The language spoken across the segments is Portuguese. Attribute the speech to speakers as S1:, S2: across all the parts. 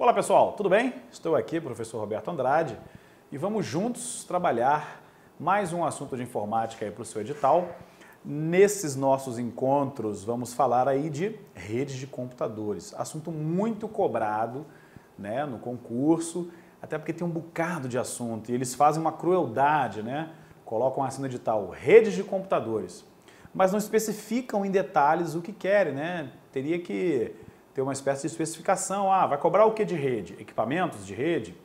S1: Olá pessoal, tudo bem? Estou aqui, professor Roberto Andrade, e vamos juntos trabalhar mais um assunto de informática aí para o seu edital. Nesses nossos encontros vamos falar aí de redes de computadores, assunto muito cobrado, né, no concurso, até porque tem um bocado de assunto e eles fazem uma crueldade, né? Colocam assim no edital, redes de computadores, mas não especificam em detalhes o que querem, né? Teria que ter uma espécie de especificação, vai cobrar o que de rede? Equipamentos de rede?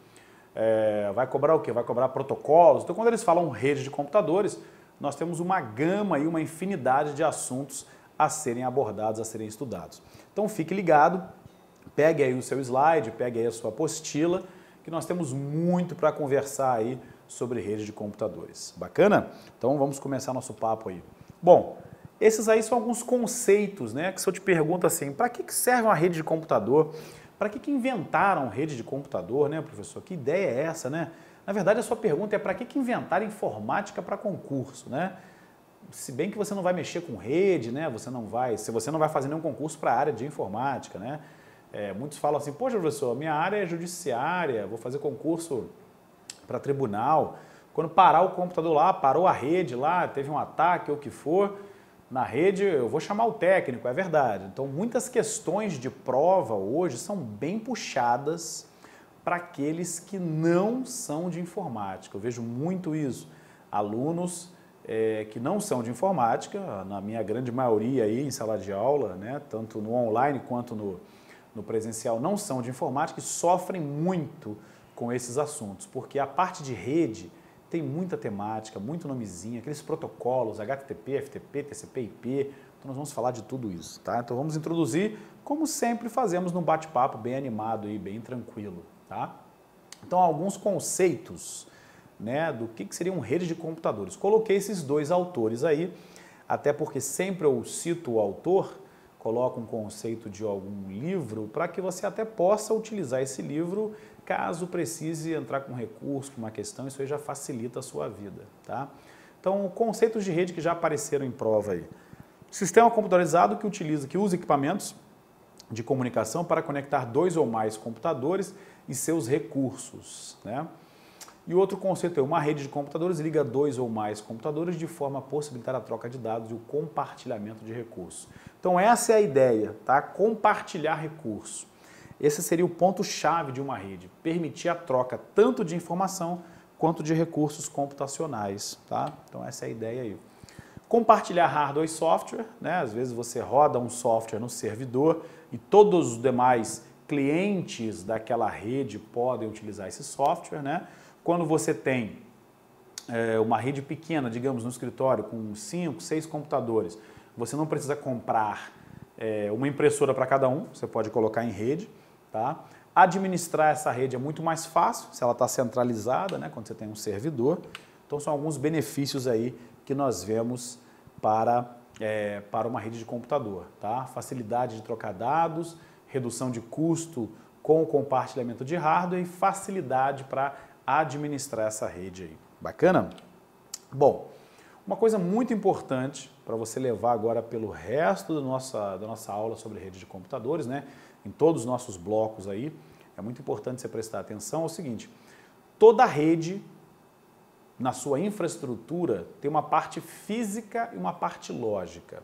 S1: Vai cobrar o quê? Vai cobrar protocolos? Então quando eles falam rede de computadores, nós temos uma gama e uma infinidade de assuntos a serem abordados, a serem estudados. Então fique ligado, pegue aí o seu slide, pegue aí a sua apostila, que nós temos muito para conversar aí sobre rede de computadores. Bacana? Então vamos começar nosso papo aí. Bom, esses aí são alguns conceitos, né? Que se eu te pergunto assim, para que serve uma rede de computador? Para que inventaram rede de computador, né, professor? Que ideia é essa, né? Na verdade, a sua pergunta é para que inventaram informática para concurso, né? Se bem que você não vai mexer com rede, né? Se você não vai fazer nenhum concurso para a área de informática, né? Muitos falam assim, poxa, professor, minha área é judiciária, vou fazer concurso para tribunal. Quando parar o computador lá, parou a rede lá, teve um ataque ou o que for, na rede eu vou chamar o técnico, é verdade. Então muitas questões de prova hoje são bem puxadas para aqueles que não são de informática. Eu vejo muito isso. Alunos que não são de informática, na minha grande maioria aí em sala de aula, né, tanto no online quanto no presencial, não são de informática e sofrem muito com esses assuntos, porque a parte de rede tem muita temática, muito nomezinho, aqueles protocolos, HTTP, FTP, TCP, IP, então nós vamos falar de tudo isso, tá? Então vamos introduzir, como sempre fazemos num bate-papo bem animado e bem tranquilo, tá? Então alguns conceitos, né, do que seria uma rede de computadores. Coloquei esses dois autores aí, até porque sempre eu cito o autor, coloco um conceito de algum livro, para que você até possa utilizar esse livro caso precise entrar com recurso, com uma questão, isso aí já facilita a sua vida, tá? Então, conceitos de rede que já apareceram em prova aí. Sistema computadorizado que usa equipamentos de comunicação para conectar dois ou mais computadores e seus recursos, né? E outro conceito é uma rede de computadores liga dois ou mais computadores de forma a possibilitar a troca de dados e o compartilhamento de recursos. Então essa é a ideia, tá? Compartilhar recursos. Esse seria o ponto-chave de uma rede, permitir a troca tanto de informação quanto de recursos computacionais, tá? Então essa é a ideia aí. Compartilhar hardware e software, né? Às vezes você roda um software no servidor e todos os demais clientes daquela rede podem utilizar esse software, né? Quando você tem uma rede pequena, digamos no escritório, com 5, 6 computadores, você não precisa comprar uma impressora para cada um, você pode colocar em rede, tá? Administrar essa rede é muito mais fácil, se ela está centralizada, né, quando você tem um servidor. Então são alguns benefícios aí que nós vemos para uma rede de computador, tá? Facilidade de trocar dados, redução de custo com o compartilhamento de hardware e facilidade para administrar essa rede aí. Bacana? Bom, uma coisa muito importante para você levar agora pelo resto da nossa aula sobre rede de computadores, né? Em todos os nossos blocos aí, é muito importante você prestar atenção, é o seguinte, toda rede, na sua infraestrutura, tem uma parte física e uma parte lógica.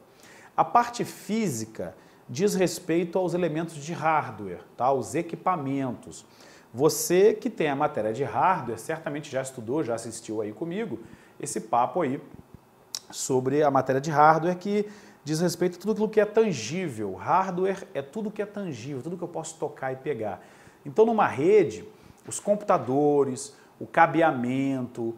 S1: A parte física diz respeito aos elementos de hardware, tá? Os equipamentos. Você que tem a matéria de hardware, certamente já estudou, já assistiu aí comigo, esse papo aí sobre a matéria de hardware que diz respeito a tudo aquilo que é tangível. Hardware é tudo que é tangível, tudo que eu posso tocar e pegar. Então, numa rede, os computadores, o cabeamento,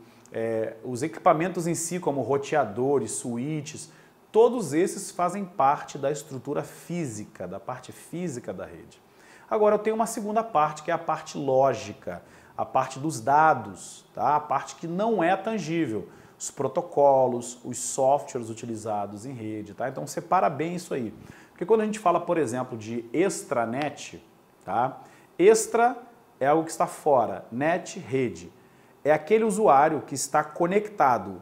S1: os equipamentos em si, como roteadores, switches, todos esses fazem parte da estrutura física, da parte física da rede. Agora eu tenho uma segunda parte, que é a parte lógica, a parte dos dados, tá? A parte que não é tangível, os protocolos, os softwares utilizados em rede, tá? Então separa bem isso aí. Porque quando a gente fala, por exemplo, de extranet, tá? Extra é algo que está fora, net, rede. É aquele usuário que está conectado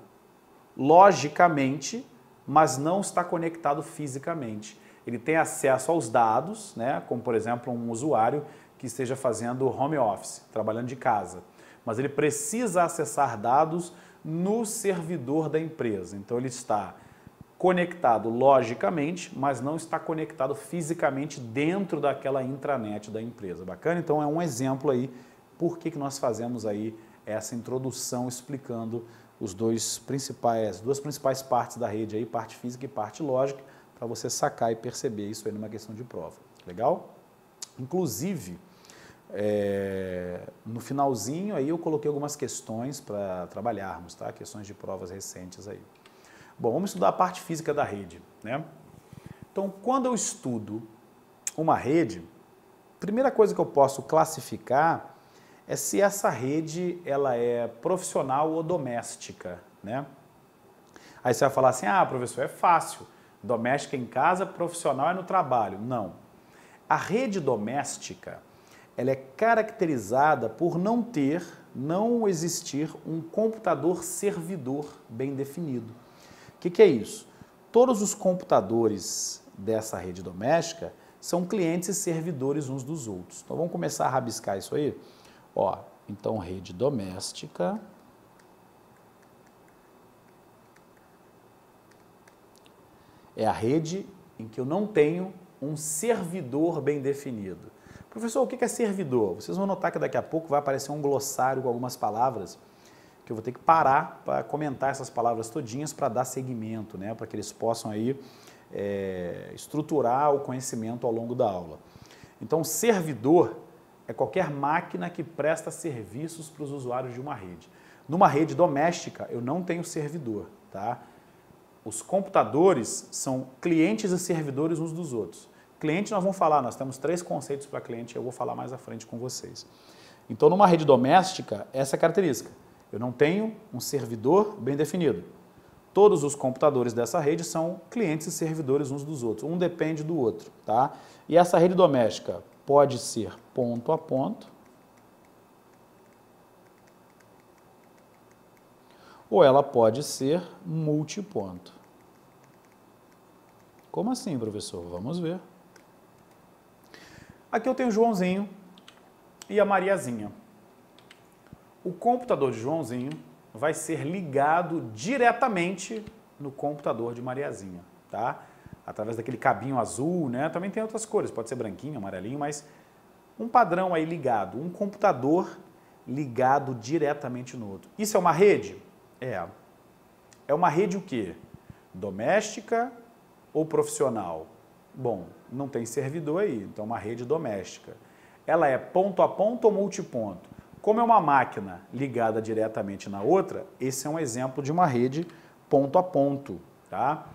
S1: logicamente, mas não está conectado fisicamente. Ele tem acesso aos dados, né? Como por exemplo um usuário que esteja fazendo home office, trabalhando de casa, mas ele precisa acessar dados no servidor da empresa. Então ele está conectado logicamente, mas não está conectado fisicamente dentro daquela intranet da empresa. Bacana? Então é um exemplo aí por que nós fazemos aí essa introdução explicando duas principais partes da rede aí, parte física e parte lógica, para você sacar e perceber isso aí numa questão de prova. Legal? Inclusive, no finalzinho aí eu coloquei algumas questões para trabalharmos, tá? Questões de provas recentes aí. Bom, vamos estudar a parte física da rede, né? Então, quando eu estudo uma rede, a primeira coisa que eu posso classificar é se essa rede ela é profissional ou doméstica, né? Aí você vai falar assim, ah, professor, é fácil, doméstica em casa, profissional é no trabalho. Não. A rede doméstica, ela é caracterizada por não existir um computador servidor bem definido. O que é isso? Todos os computadores dessa rede doméstica são clientes e servidores uns dos outros. Então vamos começar a rabiscar isso aí? Ó, então rede doméstica é a rede em que eu não tenho um servidor bem definido. Professor, o que é servidor? Vocês vão notar que daqui a pouco vai aparecer um glossário com algumas palavras que eu vou ter que parar para comentar essas palavras todinhas para dar seguimento, né? Para que eles possam aí estruturar o conhecimento ao longo da aula. Então, servidor é qualquer máquina que presta serviços para os usuários de uma rede. Numa rede doméstica, eu não tenho servidor, tá? Os computadores são clientes e servidores uns dos outros. Cliente nós vamos falar, nós temos 3 conceitos para cliente, eu vou falar mais à frente com vocês. Então, numa rede doméstica, essa é a característica. Eu não tenho um servidor bem definido. Todos os computadores dessa rede são clientes e servidores uns dos outros. Um depende do outro, tá? E essa rede doméstica pode ser ponto a ponto, ou ela pode ser multiponto. Como assim, professor? Vamos ver. Aqui eu tenho o Joãozinho e a Mariazinha. O computador de Joãozinho vai ser ligado diretamente no computador de Mariazinha, tá? Através daquele cabinho azul, né? Também tem outras cores, pode ser branquinho, amarelinho, mas um padrão aí ligado, um computador ligado diretamente no outro. Isso é uma rede? É uma rede o quê? Doméstica ou profissional? Bom, não tem servidor aí, então é uma rede doméstica. Ela é ponto a ponto ou multiponto? Como é uma máquina ligada diretamente na outra, esse é um exemplo de uma rede ponto a ponto, tá?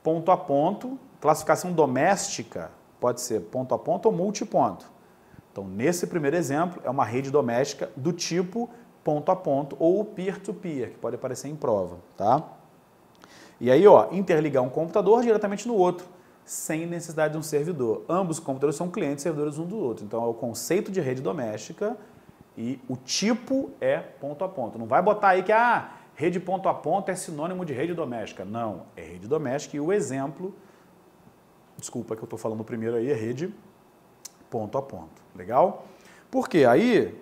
S1: Ponto a ponto, classificação doméstica, pode ser ponto a ponto ou multiponto. Então, nesse primeiro exemplo, é uma rede doméstica do tipo ponto a ponto ou peer-to-peer, que pode aparecer em prova, tá? E aí, ó, interligar um computador diretamente no outro, sem necessidade de um servidor. Ambos os computadores são clientes e servidores um do outro. Então, é o conceito de rede doméstica e o tipo é ponto a ponto. Não vai botar aí que rede ponto a ponto é sinônimo de rede doméstica. Não, é rede doméstica e o exemplo, desculpa que eu estou falando primeiro aí, é rede ponto a ponto. Legal? Por quê? Aí,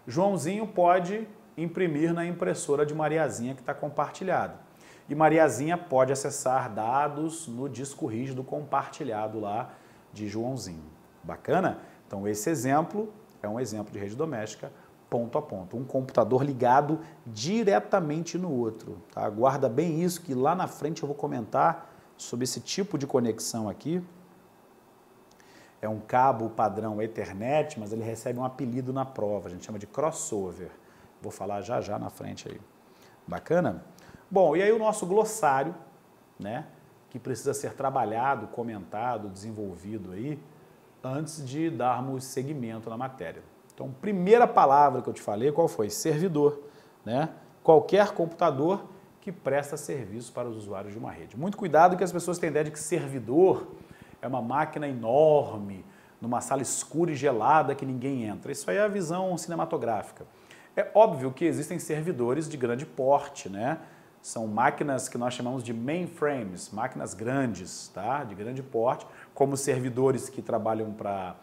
S1: Joãozinho pode imprimir na impressora de Mariazinha que está compartilhada. E Mariazinha pode acessar dados no disco rígido compartilhado lá de Joãozinho. Bacana? Então, esse exemplo é um exemplo de rede doméstica ponto a ponto. Um computador ligado diretamente no outro. Tá? Guarda bem isso, que lá na frente eu vou comentar sobre esse tipo de conexão aqui. É um cabo padrão Ethernet, mas ele recebe um apelido na prova. A gente chama de crossover. Vou falar já já na frente aí. Bacana? Bom, e aí o nosso glossário, né, que precisa ser trabalhado, comentado, desenvolvido aí, antes de darmos seguimento na matéria. Então, primeira palavra que eu te falei, qual foi? Servidor, né? Qualquer computador que presta serviço para os usuários de uma rede. Muito cuidado que as pessoas têm ideia de que servidor é uma máquina enorme, numa sala escura e gelada que ninguém entra. Isso aí é a visão cinematográfica. É óbvio que existem servidores de grande porte, né? São máquinas que nós chamamos de mainframes, máquinas grandes, tá? De grande porte, como servidores que trabalham para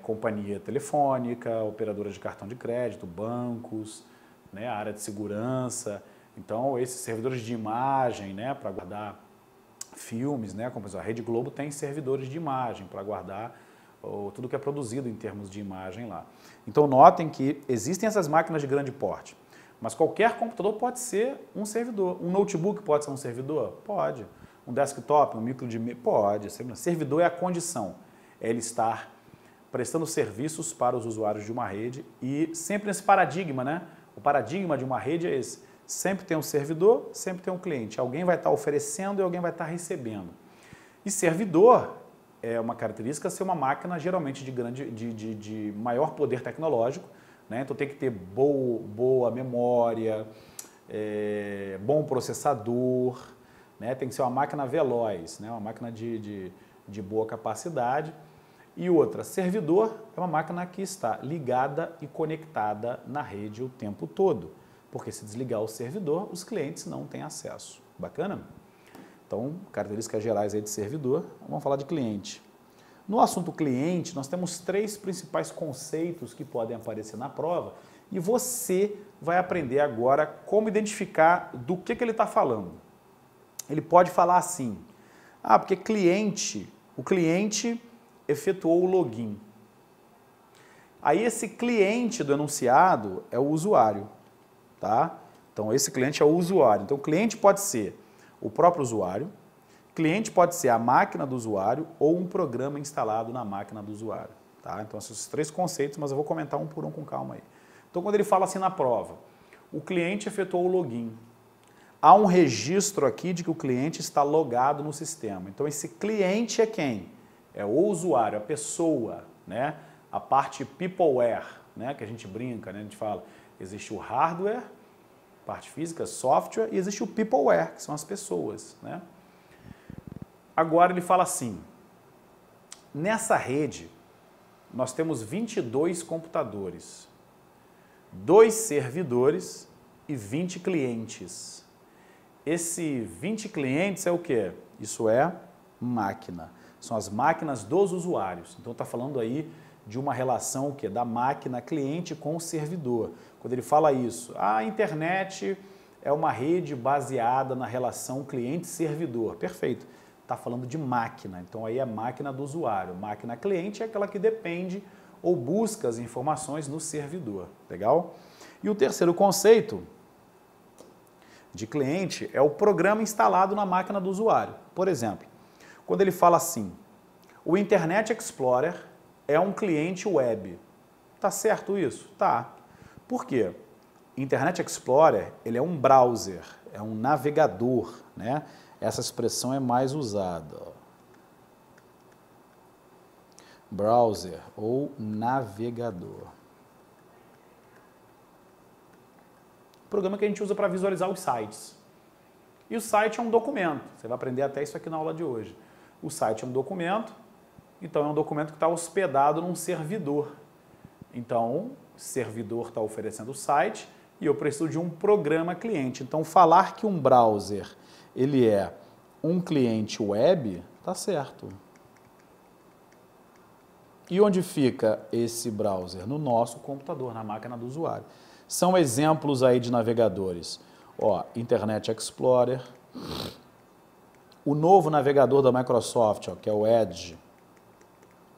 S1: companhia telefônica, operadora de cartão de crédito, bancos, né, a área de segurança. Então, esses servidores de imagem, né, para guardar filmes, né, como por exemplo, a Rede Globo tem servidores de imagem para guardar tudo que é produzido em termos de imagem lá. Então, notem que existem essas máquinas de grande porte, mas qualquer computador pode ser um servidor. Um notebook pode ser um servidor? Pode. Um desktop, um micro de... Pode. Servidor é a condição. É ele estar prestando serviços para os usuários de uma rede e sempre nesse paradigma, né? O paradigma de uma rede é esse. Sempre tem um servidor, sempre tem um cliente. Alguém vai estar oferecendo e alguém vai estar recebendo. E servidor é uma característica ser uma máquina geralmente de maior poder tecnológico, né? Então tem que ter boa memória, bom processador, né? Tem que ser uma máquina veloz, né? Uma máquina de boa capacidade. E outra, servidor é uma máquina que está ligada e conectada na rede o tempo todo. Porque se desligar o servidor, os clientes não têm acesso. Bacana? Então, características gerais aí de servidor. Vamos falar de cliente. No assunto cliente, nós temos 3 principais conceitos que podem aparecer na prova e você vai aprender agora como identificar do que ele está falando. Ele pode falar assim, porque o cliente efetuou o login. Aí esse cliente do enunciado é o usuário, tá? Então esse cliente é o usuário. Então o cliente pode ser o próprio usuário, cliente pode ser a máquina do usuário ou um programa instalado na máquina do usuário, tá? Então esses 3 conceitos, mas eu vou comentar um por um com calma aí. Então quando ele fala assim na prova, o cliente efetuou o login. Há um registro aqui de que o cliente está logado no sistema. Então esse cliente é quem? É o usuário, a pessoa, né? A parte peopleware, né? Que a gente brinca, né? A gente fala, existe o hardware, parte física, software, e existe o peopleware, que são as pessoas, né? Agora ele fala assim, nessa rede nós temos 22 computadores, 2 servidores e 20 clientes. Esse 20 clientes é o quê? Isso é máquina. São as máquinas dos usuários. Então está falando aí de uma relação o quê? Da máquina cliente com o servidor. Quando ele fala isso, a internet é uma rede baseada na relação cliente-servidor. Perfeito. Está falando de máquina. Então aí é máquina do usuário. Máquina cliente é aquela que depende ou busca as informações no servidor. Legal? E o terceiro conceito de cliente é o programa instalado na máquina do usuário. Por exemplo, quando ele fala assim, o Internet Explorer é um cliente web. Tá certo isso? Tá. Por quê? Internet Explorer, ele é um browser, é um navegador, né? Essa expressão é mais usada. Browser ou navegador. Programa que a gente usa para visualizar os sites. E o site é um documento. Você vai aprender até isso aqui na aula de hoje. O site é um documento, então é um documento que está hospedado num servidor. Então, o servidor está oferecendo o site e eu preciso de um programa cliente. Então, falar que um browser ele é um cliente web, tá certo. E onde fica esse browser? No nosso computador, na máquina do usuário. São exemplos aí de navegadores. Ó, Internet Explorer, o novo navegador da Microsoft, ó, que é o Edge,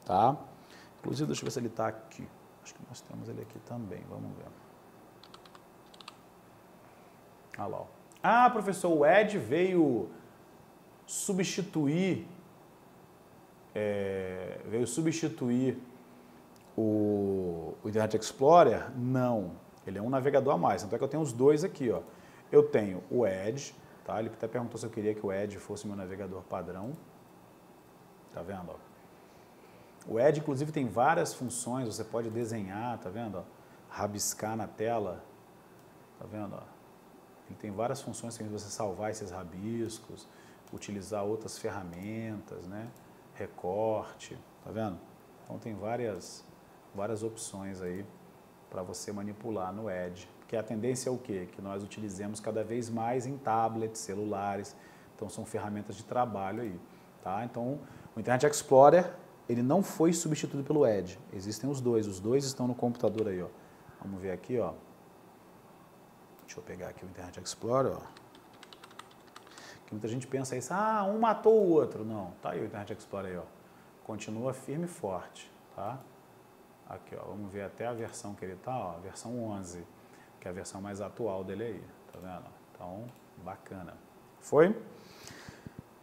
S1: tá? Inclusive, deixa eu ver se ele está aqui. Acho que nós temos ele aqui também, vamos ver. Olha lá, ó. Ah, professor, o Edge veio substituir o Internet Explorer? Não, ele é um navegador a mais, tanto é que eu tenho os dois aqui, ó. Eu tenho o Edge, tá? Ele até perguntou se eu queria que o Edge fosse meu navegador padrão. Tá vendo, ó? O Edge, inclusive, tem várias funções, você pode desenhar, tá vendo, ó? Rabiscar na tela, tá vendo, ó? Ele tem várias funções para você salvar esses rabiscos, utilizar outras ferramentas, né? Recorte, tá vendo? Então tem várias opções aí para você manipular no Edge. Porque a tendência é o quê? Que nós utilizemos cada vez mais em tablets, celulares, então são ferramentas de trabalho aí, tá? Então o Internet Explorer, ele não foi substituído pelo Edge. Existem os dois estão no computador aí, ó. Vamos ver aqui, ó. Deixa eu pegar aqui o Internet Explorer, ó. Que muita gente pensa isso, ah, um matou o outro. Não, tá aí o Internet Explorer aí, ó. Continua firme e forte, tá? Aqui, ó, vamos ver até a versão que ele tá, ó, a versão 11, que é a versão mais atual dele aí, tá vendo? Então, bacana. Foi?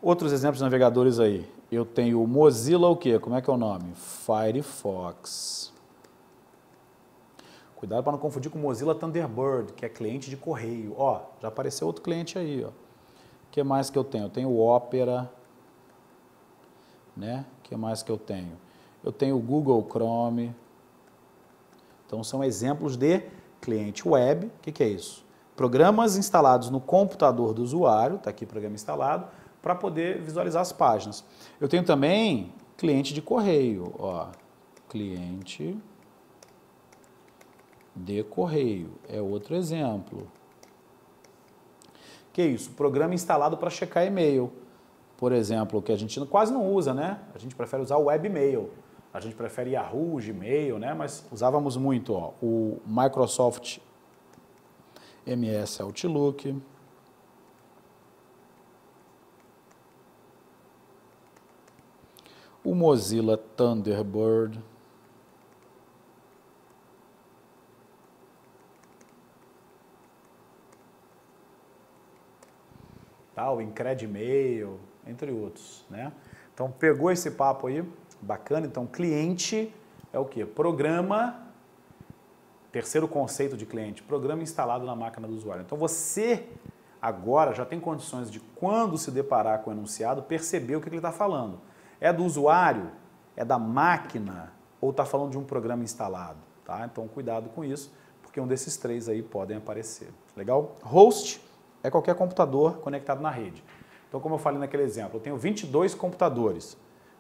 S1: Outros exemplos de navegadores aí. Eu tenho o Mozilla o quê? Como é que é o nome? Firefox. Cuidado para não confundir com o Mozilla Thunderbird, que é cliente de correio. Ó, já apareceu outro cliente aí, ó. O que mais que eu tenho? Eu tenho o Opera, né? O que mais que eu tenho? Eu tenho o Google Chrome. Então, são exemplos de cliente web. O que é isso? Programas instalados no computador do usuário, está aqui o programa instalado, para poder visualizar as páginas. Eu tenho também cliente de correio, ó, cliente de correio, é outro exemplo. Que é isso? Programa instalado para checar e-mail. Por exemplo, que a gente quase não usa, né? A gente prefere usar o webmail. A gente prefere Yahoo, Gmail, né? Mas usávamos muito, ó, o Microsoft MS Outlook. O Mozilla Thunderbird. Tá, o IncrediMail, entre outros, né? Então, pegou esse papo aí, bacana. Então, cliente é o quê? Programa, terceiro conceito de cliente, programa instalado na máquina do usuário. Então, você agora já tem condições de, quando se deparar com o enunciado, perceber o que ele está falando. É do usuário? É da máquina? Ou está falando de um programa instalado? Tá? Então, cuidado com isso, porque um desses três aí podem aparecer. Legal? Host é qualquer computador conectado na rede. Então, como eu falei naquele exemplo, eu tenho 22 computadores.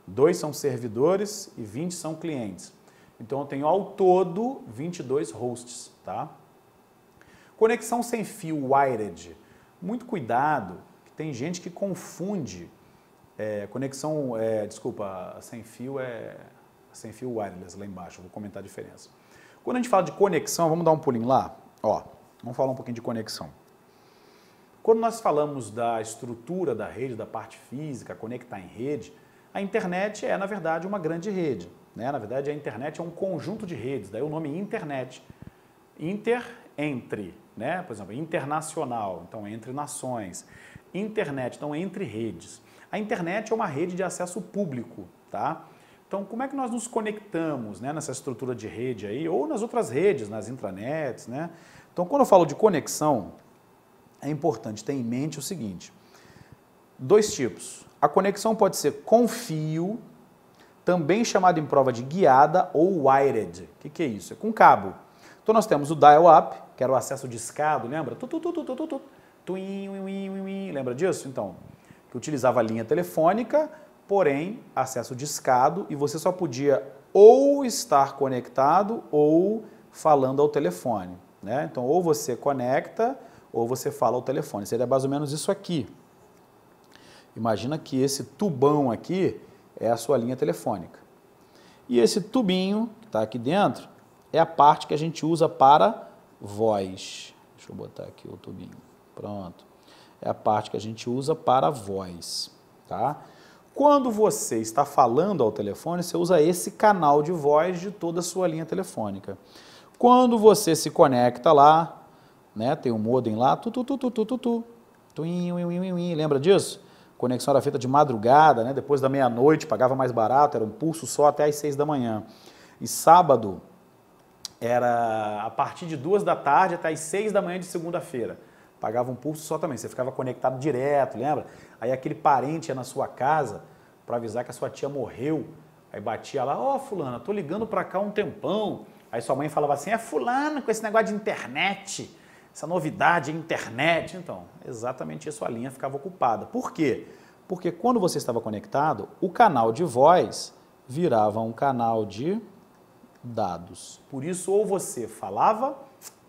S1: 2 são servidores e 20 são clientes. Então, eu tenho ao todo 22 hosts. Tá? Conexão sem fio wired. Muito cuidado, que tem gente que confunde conexão, sem fio sem fio wireless lá embaixo, eu vou comentar a diferença. Quando a gente fala de conexão, vamos dar um pulinho lá? Ó, vamos falar um pouquinho de conexão. Quando nós falamos da estrutura da rede, da parte física, conectar em rede, a internet é, na verdade, uma grande rede. Né? Na verdade, a internet é um conjunto de redes, daí o nome internet. Entre, né? Por exemplo, internacional, então entre nações. Internet, então entre redes. A internet é uma rede de acesso público, tá? Então, como é que nós nos conectamos, né, nessa estrutura de rede aí, ou nas outras redes, nas intranets, né? Então, quando eu falo de conexão, é importante ter em mente o seguinte, 2 tipos. A conexão pode ser com fio, também chamada em prova de guiada ou wired. O que é isso? É com cabo. Então, nós temos o dial-up, que era o acesso discado, lembra? Lembra disso? Então, que utilizava a linha telefônica, porém, acesso discado, e você só podia ou estar conectado ou falando ao telefone. Né? Então, ou você conecta ou você fala ao telefone. Seria mais ou menos isso aqui. Imagina que esse tubão aqui é a sua linha telefônica. E esse tubinho que está aqui dentro é a parte que a gente usa para voz. Deixa eu botar aqui o tubinho. Pronto. É a parte que a gente usa para voz. Tá? Quando você está falando ao telefone, você usa esse canal de voz de toda a sua linha telefônica. Quando você se conecta lá, né, tem um modem lá, lembra disso? A conexão era feita de madrugada, né, depois da meia-noite, pagava mais barato, era um pulso só até às 6 da manhã. E sábado era a partir de 2 da tarde até às 6 da manhã de segunda-feira. Pagava um pulso só também, você ficava conectado direto, lembra? Aí aquele parente ia na sua casa para avisar que a sua tia morreu, aí batia lá, ó, fulana, tô ligando para cá um tempão. Aí sua mãe falava assim, é fulano com esse negócio de internet, essa novidade, internet. Então, exatamente isso, a linha ficava ocupada. Por quê? Porque quando você estava conectado, o canal de voz virava um canal de dados. Por isso, ou você falava,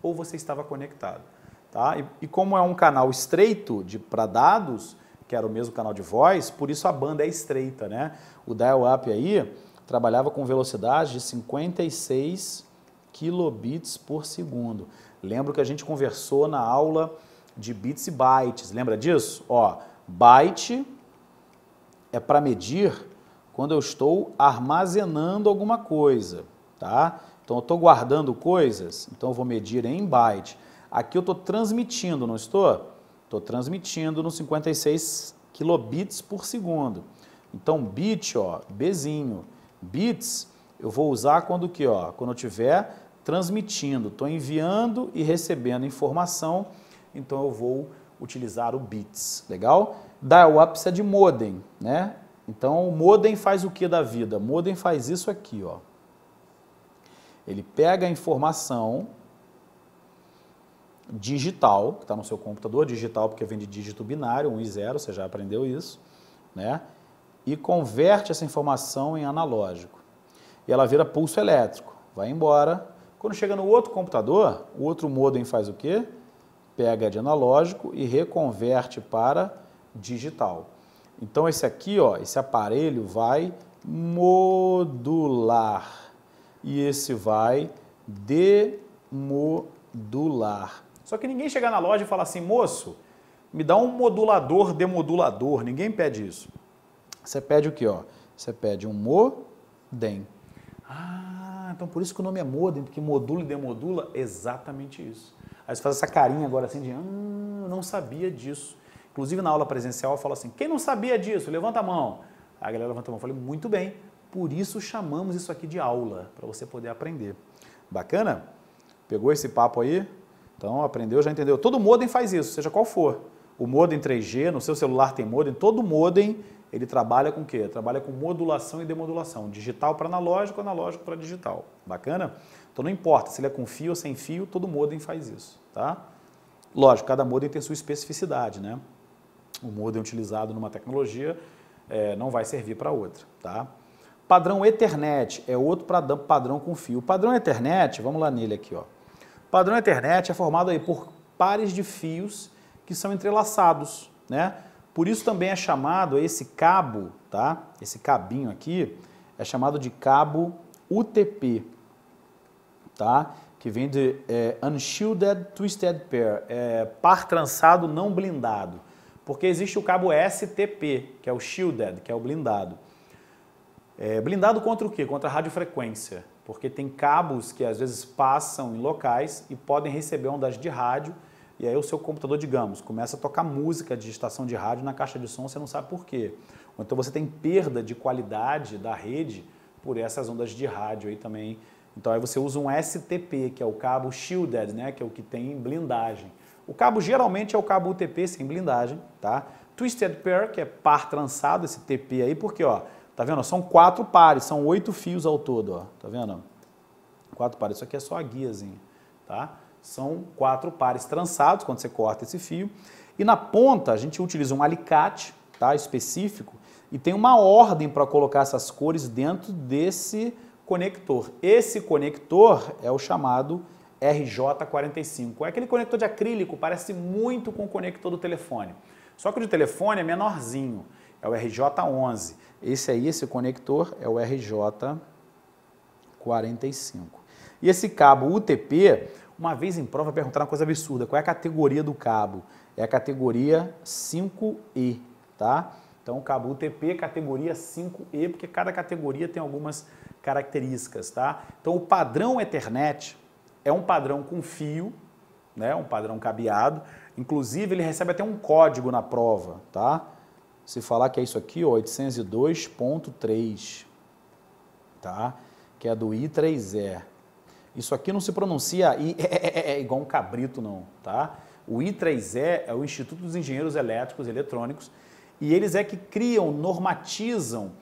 S1: ou você estava conectado. Tá? E como é um canal estreito para dados, que era o mesmo canal de voz, por isso a banda é estreita. Né? O dial-up aí trabalhava com velocidade de 56 kilobits por segundo. Lembro que a gente conversou na aula de bits e bytes, lembra disso? Ó, byte é para medir quando eu estou armazenando alguma coisa, tá? Então eu estou guardando coisas, então eu vou medir em byte. Aqui eu estou transmitindo, não estou? Estou transmitindo no 56 kilobits por segundo. Então bit, ó, Bzinho, bits eu vou usar quando que, ó, quando eu estiver transmitindo, estou enviando e recebendo informação, então eu vou utilizar o bits, legal? Dial-up precisa de modem, né? Então o modem faz o que da vida? O modem faz isso aqui, ó. Ele pega a informação digital, que está no seu computador, digital porque vem de dígito binário, 1 e 0, você já aprendeu isso, né? E converte essa informação em analógico. E ela vira pulso elétrico, vai embora. Quando chega no outro computador, o outro modem faz o quê? Pega de analógico e reconverte para digital. Então esse aqui, ó, esse aparelho vai modular e esse vai demodular. Só que ninguém chega na loja e fala assim, moço, me dá um modulador, demodulador. Ninguém pede isso. Você pede o quê, ó? Você pede um modem. Ah, então por isso que o nome é modem, porque modula e demodula, exatamente isso. Aí você faz essa carinha agora assim de, não sabia disso. Inclusive na aula presencial eu falo assim, quem não sabia disso? Levanta a mão. A galera levanta a mão. Eu falei, muito bem, por isso chamamos isso aqui de aula, para você poder aprender. Bacana? Pegou esse papo aí? Então aprendeu, já entendeu. Todo modem faz isso, seja qual for. O modem 3G, no seu celular tem modem, todo modem ele trabalha com o quê? Trabalha com modulação e demodulação, digital para analógico, analógico para digital. Bacana? Então não importa se ele é com fio ou sem fio, todo modem faz isso, tá? Lógico, cada modem tem sua especificidade, né? O modem utilizado numa tecnologia não vai servir para outra, tá? Padrão Ethernet é outro padrão com fio. O padrão Ethernet, vamos lá nele aqui, ó. O padrão Ethernet é formado aí por pares de fios que são entrelaçados, né? Por isso também é chamado esse cabo, tá? Esse cabinho aqui é chamado de cabo UTP, tá? Que vem de Unshielded Twisted Pair, par trançado não blindado. Porque existe o cabo STP, que é o shielded, que é o blindado. Blindado contra o quê? Contra a radiofrequência, porque tem cabos que às vezes passam em locais e podem receber ondas de rádio, e aí o seu computador, digamos, começa a tocar música de estação de rádio na caixa de som, você não sabe por quê. Ou então você tem perda de qualidade da rede por essas ondas de rádio aí também. Então aí você usa um STP, que é o cabo shielded, né, que é o que tem blindagem. O cabo geralmente é o cabo UTP sem blindagem, tá? Twisted Pair, que é par trançado, esse TP aí, porque, ó, tá vendo? São 4 pares, são 8 fios ao todo, ó. Tá vendo? 4 pares, isso aqui é só a guiazinha, tá? São 4 pares trançados, quando você corta esse fio. E na ponta, a gente utiliza um alicate, tá? Específico, e tem uma ordem para colocar essas cores dentro desse conector. Esse conector é o chamado RJ45. É aquele conector de acrílico, parece muito com o conector do telefone. Só que o de telefone é menorzinho, é o RJ11. Esse aí, esse conector, é o RJ45. E esse cabo UTP, uma vez em prova perguntaram uma coisa absurda, qual é a categoria do cabo? É a categoria 5E, tá? Então o cabo UTP categoria 5E, porque cada categoria tem algumas características, tá? Então o padrão Ethernet é um padrão com fio, né? Um padrão cabeado, inclusive ele recebe até um código na prova, tá? Se falar que é isso aqui, ó, 802.3, tá? Que é do I3E. Isso aqui não se pronuncia igual um cabrito, não, tá? O I3E é o Instituto dos Engenheiros Elétricos e Eletrônicos e eles é que criam, normatizam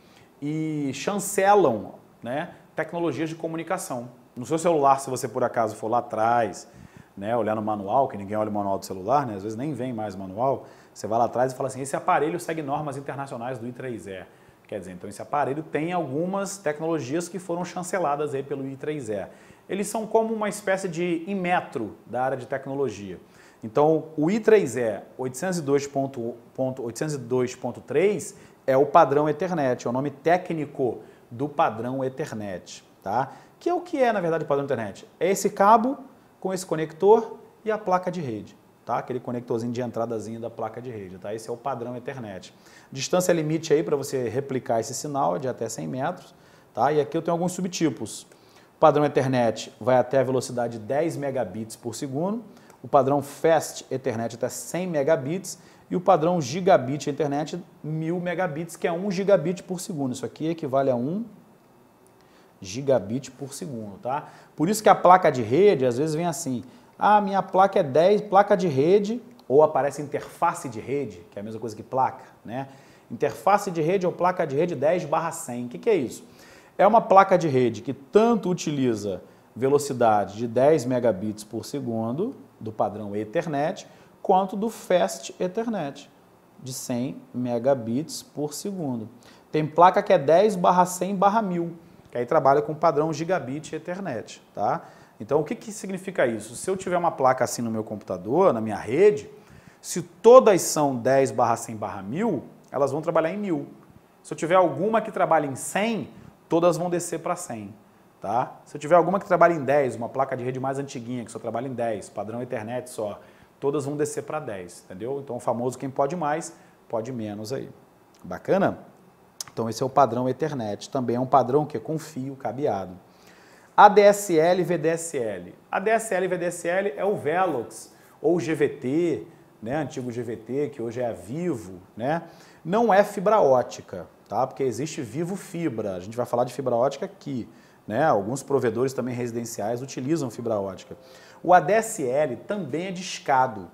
S1: e chancelam, né, tecnologias de comunicação. No seu celular, se você por acaso for lá atrás, né, olhar no manual, que ninguém olha o manual do celular, né, às vezes nem vem mais manual, você vai lá atrás e fala assim, esse aparelho segue normas internacionais do I3E. Quer dizer, então esse aparelho tem algumas tecnologias que foram chanceladas aí pelo I3E. Eles são como uma espécie de Inmetro da área de tecnologia. Então, o I3E 802.3 é o padrão Ethernet, é o nome técnico do padrão Ethernet, tá? Que é o que é, na verdade, o padrão Ethernet? É esse cabo com esse conector e a placa de rede, tá? Aquele conectorzinho de entradazinha da placa de rede, tá? Esse é o padrão Ethernet. Distância limite aí para você replicar esse sinal é de até 100 metros, tá? E aqui eu tenho alguns subtipos. O padrão Ethernet vai até a velocidade de 10 megabits por segundo, o padrão Fast Ethernet até 100 megabits e o padrão Gigabit Ethernet 1000 megabits, que é 1 gigabit por segundo. Isso aqui equivale a 1 gigabit por segundo, tá? Por isso que a placa de rede às vezes vem assim, ah, minha placa é 10, placa de rede, ou aparece interface de rede, que é a mesma coisa que placa, né? Interface de rede ou placa de rede 10/100. O que é isso? É uma placa de rede que tanto utiliza velocidade de 10 megabits por segundo, do padrão Ethernet, quanto do Fast Ethernet, de 100 megabits por segundo. Tem placa que é 10/100/1000, que aí trabalha com o padrão Gigabit Ethernet, tá? Então, o que significa isso? Se eu tiver uma placa assim no meu computador, na minha rede, se todas são 10/100/1000, elas vão trabalhar em 1000. Se eu tiver alguma que trabalha em 100, todas vão descer para 100. Tá? Se eu tiver alguma que trabalha em 10, uma placa de rede mais antiguinha que só trabalha em 10, padrão Ethernet só, todas vão descer para 10, entendeu? Então o famoso quem pode mais, pode menos aí. Bacana? Então esse é o padrão Ethernet, também é um padrão que é com fio cabeado. ADSL e VDSL. ADSL e VDSL é o Velox ou GVT, né, antigo GVT, que hoje é a Vivo, né? Não é fibra ótica, tá? Porque existe Vivo Fibra, a gente vai falar de fibra ótica aqui. Né? Alguns provedores também residenciais utilizam fibra ótica. O ADSL também é discado,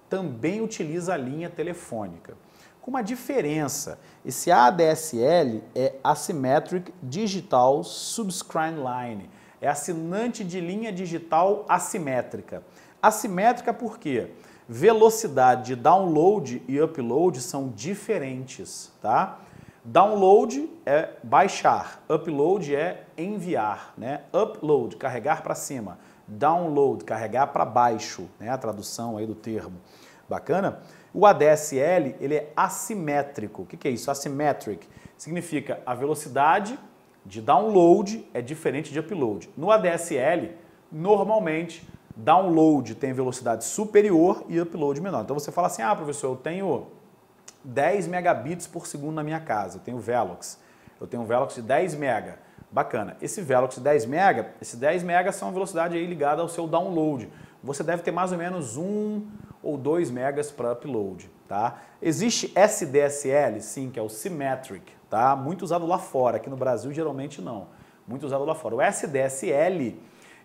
S1: também utiliza a linha telefônica. Com uma diferença, esse ADSL é Asymmetric Digital Subscribe Line, é assinante de linha digital assimétrica. Assimétrica por quê? Velocidade de download e upload são diferentes, tá? Download é baixar, upload é enviar, né? Upload, carregar para cima, download, carregar para baixo, né? A tradução aí do termo. Bacana? O ADSL, ele é assimétrico. O que é isso? Asymmetric significa a velocidade de download é diferente de upload. No ADSL, normalmente, download tem velocidade superior e upload menor. Então você fala assim, ah, professor, eu tenho 10 megabits por segundo na minha casa, eu tenho Velox. Eu tenho um Velox de 10 mega. Bacana. Esse Velox de 10 mega, esses 10 mega são a velocidade aí ligada ao seu download. Você deve ter mais ou menos 1 ou 2 megas para upload, tá? Existe SDSL, sim, que é o Symmetric, tá? Muito usado lá fora, aqui no Brasil geralmente não. Muito usado lá fora. O SDSL,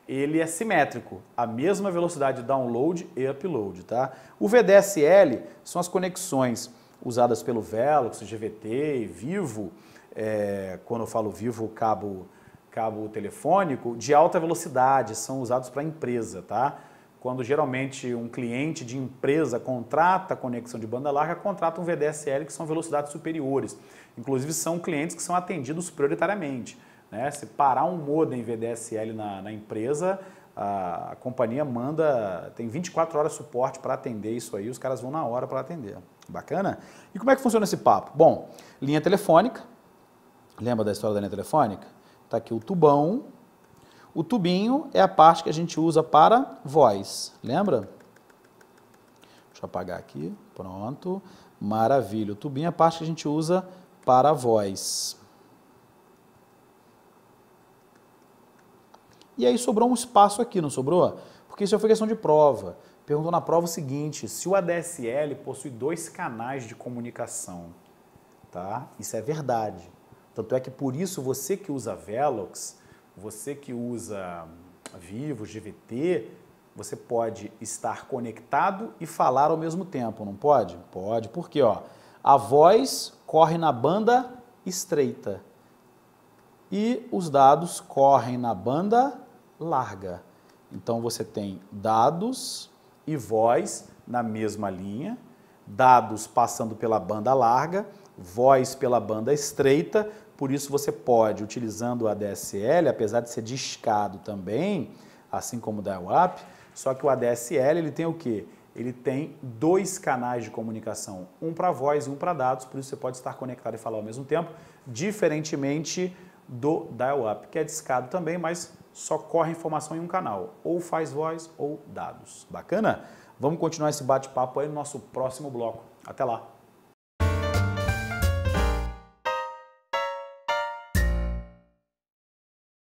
S1: ele é simétrico, a mesma velocidade de download e upload, tá? O VDSL são as conexões usadas pelo Velox, GVT, Vivo, quando eu falo Vivo, cabo telefônico, de alta velocidade, são usados para empresa, tá? Quando geralmente um cliente de empresa contrata conexão de banda larga, contrata um VDSL, que são velocidades superiores. Inclusive são clientes que são atendidos prioritariamente, né? Se parar um modem VDSL na empresa, a companhia tem 24 horas de suporte para atender isso aí, os caras vão na hora para atender. Bacana? E como é que funciona esse papo? Bom, linha telefônica, lembra da história da linha telefônica? Está aqui o tubão, o tubinho é a parte que a gente usa para voz, lembra? Deixa eu apagar aqui, pronto, maravilha. O tubinho é a parte que a gente usa para voz. E aí sobrou um espaço aqui, não sobrou? Porque isso já foi questão de prova. Perguntou na prova o seguinte, se o ADSL possui 2 canais de comunicação, tá? Isso é verdade. Tanto é que por isso você que usa Velox, você que usa Vivo, GVT, você pode estar conectado e falar ao mesmo tempo, não pode? Pode, porque ó, a voz corre na banda estreita e os dados correm na banda larga. Então você tem dados e voz na mesma linha, dados passando pela banda larga, voz pela banda estreita, por isso você pode, utilizando o ADSL, apesar de ser discado também, assim como o dial-up, só que o ADSL ele tem o quê? Ele tem 2 canais de comunicação, um para voz e um para dados, por isso você pode estar conectado e falar ao mesmo tempo, diferentemente do dial-up, que é discado também, mas só corre informação em um canal, ou faz voz ou dados. Bacana? Vamos continuar esse bate-papo aí no nosso próximo bloco. Até lá!